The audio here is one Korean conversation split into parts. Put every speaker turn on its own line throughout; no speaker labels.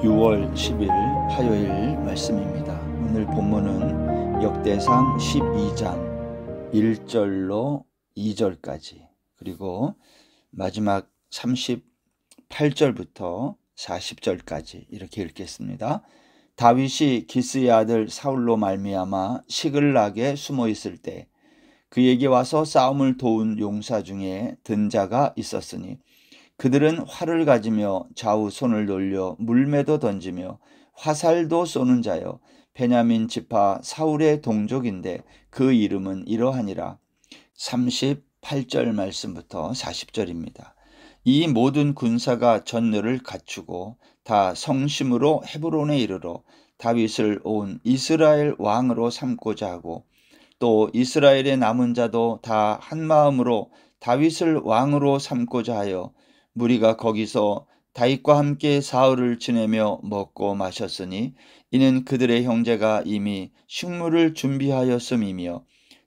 6월 10일 화요일 말씀입니다. 오늘 본문은 역대상 12장 1절로 2절까지 그리고 마지막 38절부터 40절까지 이렇게 읽겠습니다. 다윗이 기스의 아들 사울로 말미암아 시글락에 숨어 있을 때 그에게 와서 싸움을 도운 용사 중에 든 자가 있었으니 그들은 활을 가지며 좌우 손을 돌려 물매도 던지며 화살도 쏘는 자여 베냐민 지파 사울의 동족인데 그 이름은 이러하니라. 38절 말씀부터 40절입니다. 이 모든 군사가 전열을 갖추고 다 성심으로 헤브론에 이르러 다윗을 온 이스라엘 왕으로 삼고자 하고 또 이스라엘의 남은 자도 다 한마음으로 다윗을 왕으로 삼고자 하여 무리가 거기서 다윗과 함께 사흘을 지내며 먹고 마셨으니 이는 그들의 형제가 이미 식물을 준비하였음이며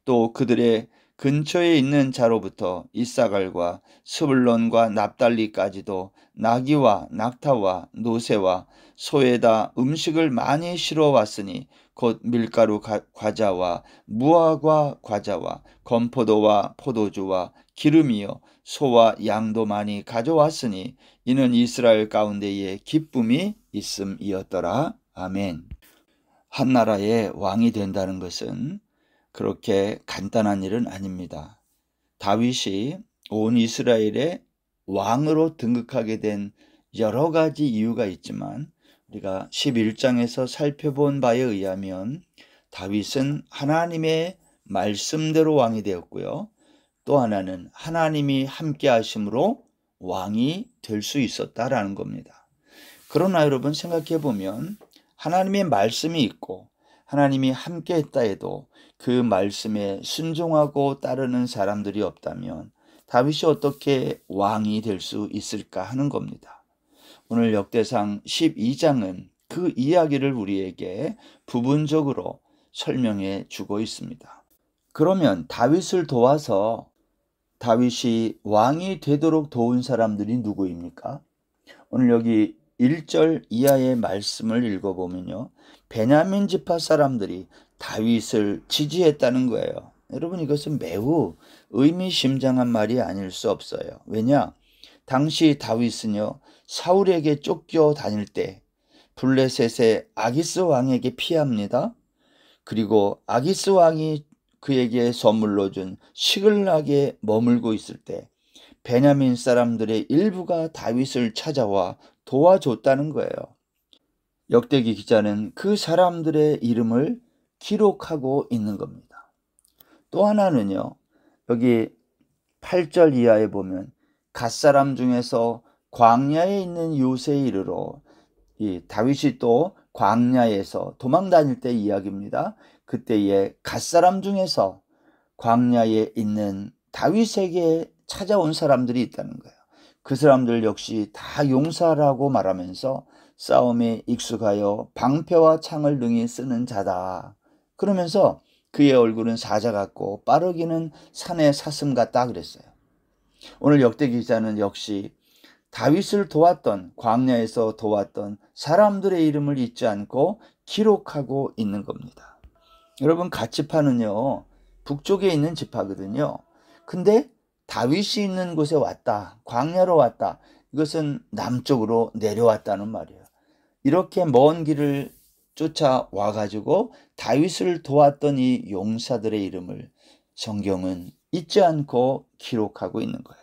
또 그들의 근처에 있는 자로부터 이사갈과 스불론과 납달리까지도 나귀와 낙타와 노새와 소에다 음식을 많이 실어 왔으니 곧 밀가루 과자와 무화과 과자와 건포도와 포도주와 기름이요 소와 양도 많이 가져왔으니 이는 이스라엘 가운데에 기쁨이 있음이었더라. 아멘. 한 나라의 왕이 된다는 것은 그렇게 간단한 일은 아닙니다. 다윗이 온 이스라엘의 왕으로 등극하게 된 여러 가지 이유가 있지만 우리가 11장에서 살펴본 바에 의하면 다윗은 하나님의 말씀대로 왕이 되었고요. 또 하나는 하나님이 함께 하심으로 왕이 될 수 있었다라는 겁니다. 그러나 여러분 생각해 보면 하나님의 말씀이 있고 하나님이 함께 했다 해도 그 말씀에 순종하고 따르는 사람들이 없다면 다윗이 어떻게 왕이 될 수 있을까 하는 겁니다. 오늘 역대상 12장은 그 이야기를 우리에게 부분적으로 설명해 주고 있습니다. 그러면 다윗을 도와서 다윗이 왕이 되도록 도운 사람들이 누구입니까? 오늘 여기 1절 이하의 말씀을 읽어보면요. 베냐민 지파 사람들이 다윗을 지지했다는 거예요. 여러분 이것은 매우 의미심장한 말이 아닐 수 없어요. 왜냐? 당시 다윗은요. 사울에게 쫓겨 다닐 때 블레셋의 아기스 왕에게 피합니다. 그리고 아기스 왕이 그에게 선물로 준 시글락에 머물고 있을 때 베냐민 사람들의 일부가 다윗을 찾아와 도와줬다는 거예요. 역대기 기자는 그 사람들의 이름을 기록하고 있는 겁니다. 또 하나는요. 여기 8절 이하에 보면 갓사람 중에서 광야에 있는 요새에 이르러 이 다윗이 또 광야에서 도망 다닐 때 이야기입니다. 그때에 갓사람 중에서 광야에 있는 다윗에게 찾아온 사람들이 있다는 거예요. 그 사람들 역시 다 용사라고 말하면서 싸움에 익숙하여 방패와 창을 능히 쓰는 자다. 그러면서 그의 얼굴은 사자 같고 빠르기는 산의 사슴 같다 그랬어요. 오늘 역대 기자는 역시 다윗을 도왔던 광야에서 도왔던 사람들의 이름을 잊지 않고 기록하고 있는 겁니다. 여러분 갓지파는요 북쪽에 있는 지파거든요. 근데 다윗이 있는 곳에 왔다, 광야로 왔다. 이것은 남쪽으로 내려왔다는 말이에요. 이렇게 먼 길을 쫓아와 가지고 다윗을 도왔던 이 용사들의 이름을 성경은 잊지 않고 기록하고 있는 거예요.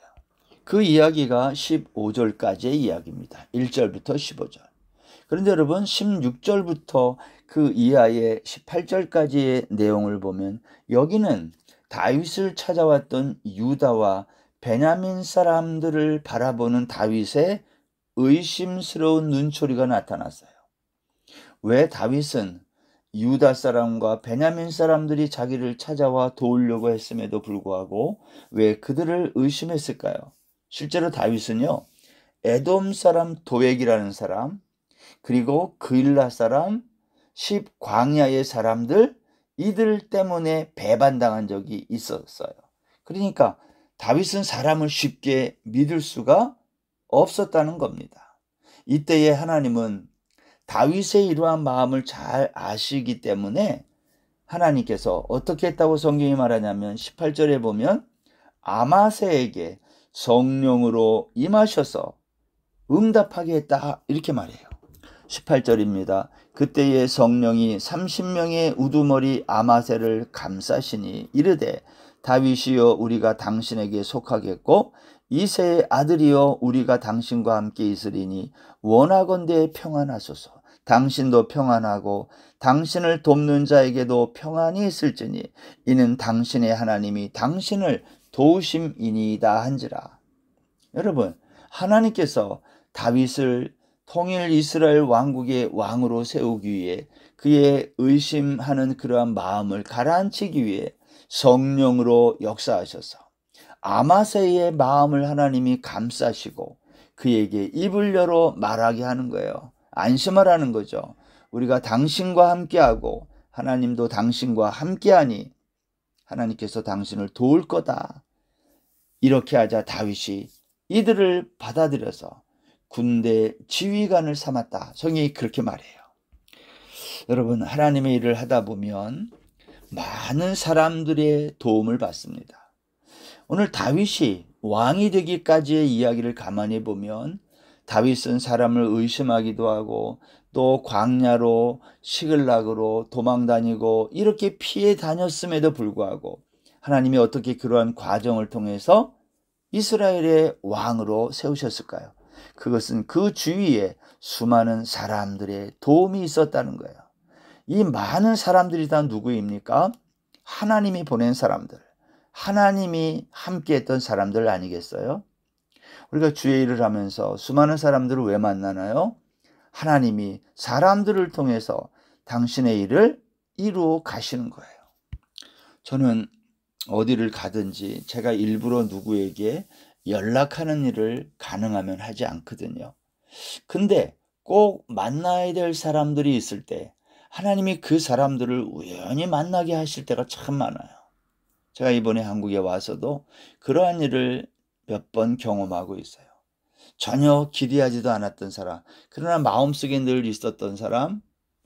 그 이야기가 15절까지의 이야기입니다. 1절부터 15절. 그런데 여러분 16절부터 그 이하의 18절까지의 내용을 보면 여기는 다윗을 찾아왔던 유다와 베냐민 사람들을 바라보는 다윗의 의심스러운 눈초리가 나타났어요. 왜 다윗은 유다 사람과 베냐민 사람들이 자기를 찾아와 도우려고 했음에도 불구하고 왜 그들을 의심했을까요? 실제로 다윗은요, 에돔 사람 도액이라는 사람, 그리고 그일라 사람, 광야의 사람들, 이들 때문에 배반당한 적이 있었어요. 그러니까 다윗은 사람을 쉽게 믿을 수가 없었다는 겁니다. 이때에 하나님은 다윗의 이러한 마음을 잘 아시기 때문에 하나님께서 어떻게 했다고 성경이 말하냐면 18절에 보면 아마새에게 성령으로 임하셔서 응답하게 했다 이렇게 말해요. 18절입니다. 그때에 성령이 30명의 우두머리 아마새를 감싸시니 이르되 다윗이여 우리가 당신에게 속하겠고 이새의 아들이여 우리가 당신과 함께 있으리니 원하건대 평안하소서. 당신도 평안하고 당신을 돕는 자에게도 평안이 있을지니 이는 당신의 하나님이 당신을 도우심이니이다 한지라. 여러분, 하나님께서 다윗을 통일 이스라엘 왕국의 왕으로 세우기 위해 그의 의심하는 그러한 마음을 가라앉히기 위해 성령으로 역사하셔서 아마새의 마음을 하나님이 감싸시고 그에게 입을 열어 말하게 하는 거예요. 안심하라는 거죠. 우리가 당신과 함께하고 하나님도 당신과 함께하니 하나님께서 당신을 도울 거다. 이렇게 하자 다윗이 이들을 받아들여서 군대 지휘관을 삼았다. 성경이 그렇게 말해요. 여러분, 하나님의 일을 하다 보면 많은 사람들의 도움을 받습니다. 오늘 다윗이 왕이 되기까지의 이야기를 가만히 보면 다윗은 사람을 의심하기도 하고 또 광야로 시글락으로 도망다니고 이렇게 피해 다녔음에도 불구하고 하나님이 어떻게 그러한 과정을 통해서 이스라엘의 왕으로 세우셨을까요? 그것은 그 주위에 수많은 사람들의 도움이 있었다는 거예요. 이 많은 사람들이 다 누구입니까? 하나님이 보낸 사람들, 하나님이 함께했던 사람들 아니겠어요? 우리가 주의 일을 하면서 수많은 사람들을 왜 만나나요? 하나님이 사람들을 통해서 당신의 일을 이루어 가시는 거예요. 저는 어디를 가든지 제가 일부러 누구에게 연락하는 일을 가능하면 하지 않거든요. 근데 꼭 만나야 될 사람들이 있을 때 하나님이 그 사람들을 우연히 만나게 하실 때가 참 많아요. 제가 이번에 한국에 와서도 그러한 일을 몇 번 경험하고 있어요. 전혀 기대하지도 않았던 사람, 그러나 마음속에 늘 있었던 사람,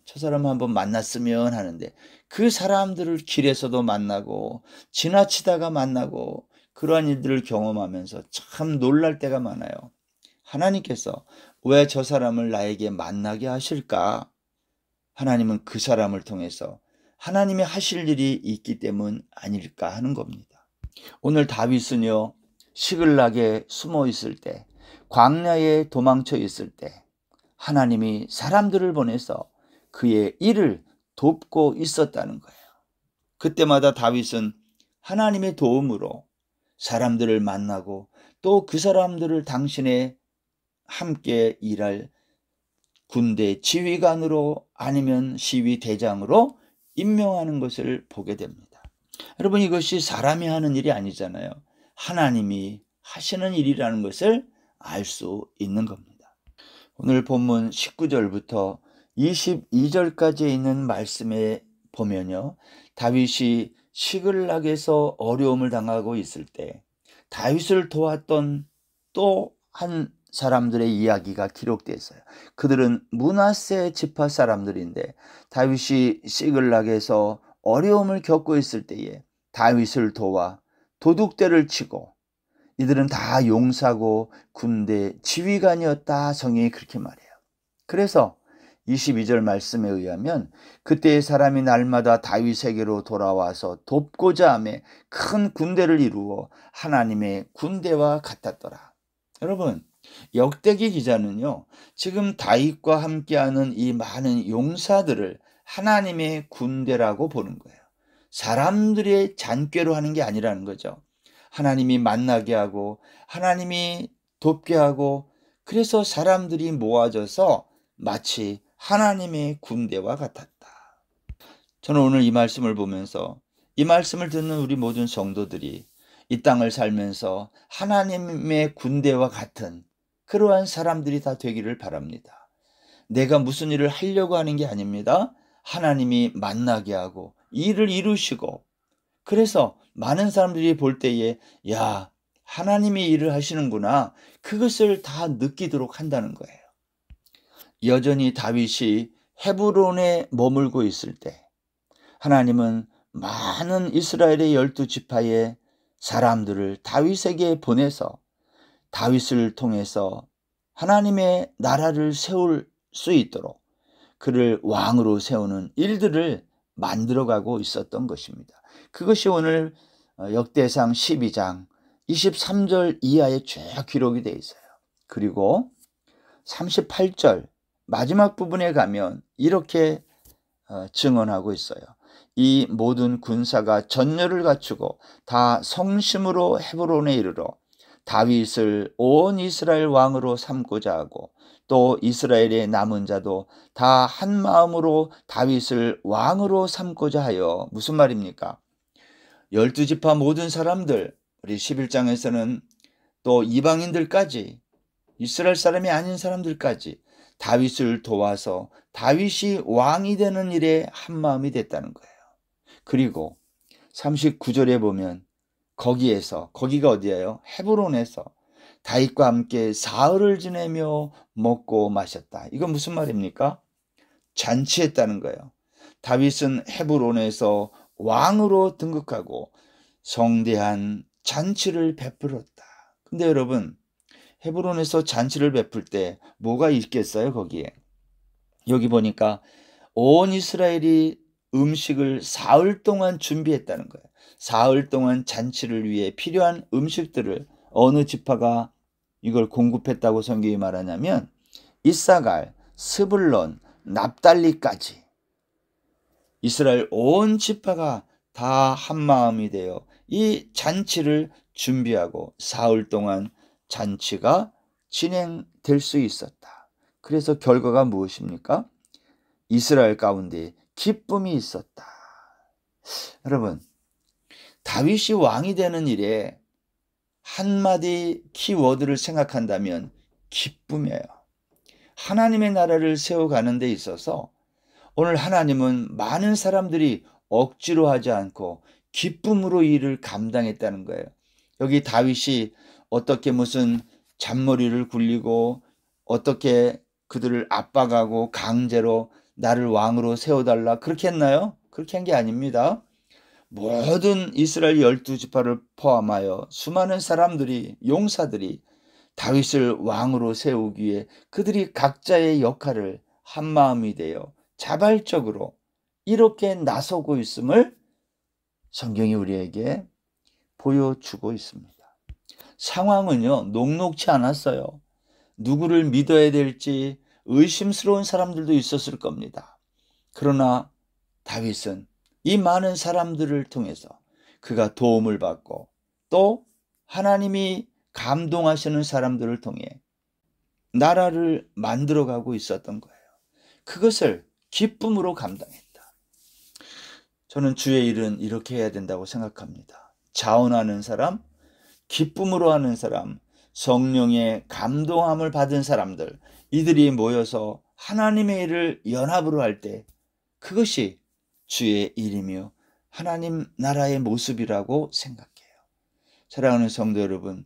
저 사람 한번 만났으면 하는데 그 사람들을 길에서도 만나고 지나치다가 만나고 그러한 일들을 경험하면서 참 놀랄 때가 많아요. 하나님께서 왜 저 사람을 나에게 만나게 하실까? 하나님은 그 사람을 통해서 하나님이 하실 일이 있기 때문 아닐까 하는 겁니다. 오늘 다윗은요, 시글락에 숨어 있을 때, 광야에 도망쳐 있을 때 하나님이 사람들을 보내서 그의 일을 돕고 있었다는 거예요. 그때마다 다윗은 하나님의 도움으로 사람들을 만나고 또 그 사람들을 당신의 함께 일할 군대 지휘관으로 아니면 시위대장으로 임명하는 것을 보게 됩니다. 여러분, 이것이 사람이 하는 일이 아니잖아요. 하나님이 하시는 일이라는 것을 알 수 있는 겁니다. 오늘 본문 19절부터 22절까지 있는 말씀에 보면요, 다윗이 시글락에서 어려움을 당하고 있을 때 다윗을 도왔던 또 한 사람들의 이야기가 기록되어 있어요. 그들은 므낫세 지파 사람들인데 다윗이 시글락에서 어려움을 겪고 있을 때에 다윗을 도와 도둑대를 치고, 이들은 다 용사고 군대 지휘관이었다. 성경이 그렇게 말해요. 그래서 22절 말씀에 의하면 그때의 사람이 날마다 다윗에게로 돌아와서 돕고자 하며 큰 군대를 이루어 하나님의 군대와 같았더라. 여러분, 역대기 기자는요, 지금 다윗과 함께하는 이 많은 용사들을 하나님의 군대라고 보는 거예요. 사람들의 잔꾀로 하는 게 아니라는 거죠. 하나님이 만나게 하고 하나님이 돕게 하고, 그래서 사람들이 모아져서 마치 하나님의 군대와 같았다. 저는 오늘 이 말씀을 보면서 이 말씀을 듣는 우리 모든 성도들이 이 땅을 살면서 하나님의 군대와 같은 그러한 사람들이 다 되기를 바랍니다. 내가 무슨 일을 하려고 하는 게 아닙니다. 하나님이 만나게 하고 일을 이루시고, 그래서 많은 사람들이 볼 때에 야, 하나님이 일을 하시는구나, 그것을 다 느끼도록 한다는 거예요. 여전히 다윗이 헤브론에 머물고 있을 때 하나님은 많은 이스라엘의 12지파의 사람들을 다윗에게 보내서 다윗을 통해서 하나님의 나라를 세울 수 있도록 그를 왕으로 세우는 일들을 만들어가고 있었던 것입니다. 그것이 오늘 역대상 12장 23절 이하에 쭉 기록이 되어 있어요. 그리고 38절 마지막 부분에 가면 이렇게 증언하고 있어요. 이 모든 군사가 전열을 갖추고 다 성심으로 헤브론에 이르러 다윗을 온 이스라엘 왕으로 삼고자 하고 또 이스라엘의 남은 자도 다 한 마음으로 다윗을 왕으로 삼고자 하여. 무슨 말입니까? 12지파 모든 사람들, 우리 11장에서는 또 이방인들까지, 이스라엘 사람이 아닌 사람들까지 다윗을 도와서 다윗이 왕이 되는 일에 한 마음이 됐다는 거예요. 그리고 39절에 보면 거기가 어디예요? 헤브론에서 다윗과 함께 사흘을 지내며 먹고 마셨다. 이건 무슨 말입니까? 잔치했다는 거예요. 다윗은 헤브론에서 왕으로 등극하고 성대한 잔치를 베풀었다. 근데 여러분, 헤브론에서 잔치를 베풀 때 뭐가 있겠어요? 거기에 여기 보니까 온 이스라엘이 음식을 사흘 동안 준비했다는 거예요. 사흘 동안 잔치를 위해 필요한 음식들을 어느 지파가 이걸 공급했다고 성경이 말하냐면 이사갈, 스불론, 납달리까지 이스라엘 온 지파가 다 한마음이 되어 이 잔치를 준비하고 사흘 동안 잔치가 진행될 수 있었다. 그래서 결과가 무엇입니까? 이스라엘 가운데 기쁨이 있었다. 여러분, 다윗이 왕이 되는 일에 한마디 키워드를 생각한다면 기쁨이에요. 하나님의 나라를 세워가는 데 있어서 오늘 하나님은 많은 사람들이 억지로 하지 않고 기쁨으로 일을 감당했다는 거예요. 여기 다윗이 어떻게 무슨 잔머리를 굴리고 어떻게 그들을 압박하고 강제로 나를 왕으로 세워달라 그렇게 했나요? 그렇게 한 게 아닙니다. 모든 이스라엘 12지파를 포함하여 수많은 사람들이, 용사들이 다윗을 왕으로 세우기 위해 그들이 각자의 역할을 한마음이 되어 자발적으로 이렇게 나서고 있음을 성경이 우리에게 보여주고 있습니다. 상황은요, 녹록지 않았어요. 누구를 믿어야 될지 의심스러운 사람들도 있었을 겁니다. 그러나 다윗은 이 많은 사람들을 통해서 그가 도움을 받고 또 하나님이 감동하시는 사람들을 통해 나라를 만들어가고 있었던 거예요. 그것을 기쁨으로 감당했다. 저는 주의 일은 이렇게 해야 된다고 생각합니다. 자원하는 사람, 기쁨으로 하는 사람, 성령의 감동함을 받은 사람들, 이들이 모여서 하나님의 일을 연합으로 할 때 그것이 주의 일이며 하나님 나라의 모습이라고 생각해요. 사랑하는 성도 여러분,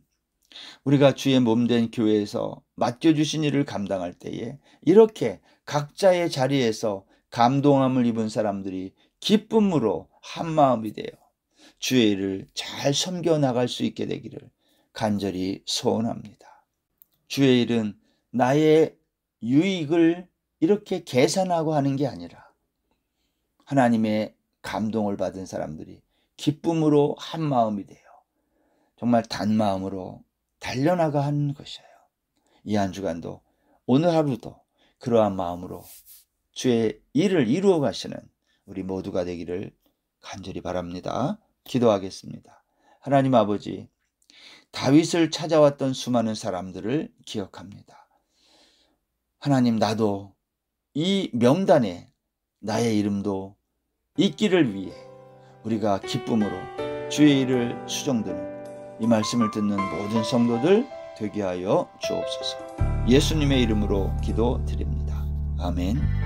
우리가 주의 몸된 교회에서 맡겨주신 일을 감당할 때에 이렇게 각자의 자리에서 감동함을 입은 사람들이 기쁨으로 한마음이 되어 주의 일을 잘 섬겨나갈 수 있게 되기를 간절히 소원합니다. 주의 일은 나의 유익을 이렇게 계산하고 하는 게 아니라 하나님의 감동을 받은 사람들이 기쁨으로 한마음이 되어 정말 단마음으로 달려나가 하는 것이에요. 이 한 주간도 오늘 하루도 그러한 마음으로 주의 일을 이루어 가시는 우리 모두가 되기를 간절히 바랍니다. 기도하겠습니다. 하나님 아버지, 다윗을 찾아왔던 수많은 사람들을 기억합니다. 하나님, 나도 이 명단에 나의 이름도 있기를 위해 우리가 기쁨으로 주의 일을 수종드는 이 말씀을 듣는 모든 성도들 되게 하여 주옵소서. 예수님의 이름으로 기도드립니다. 아멘.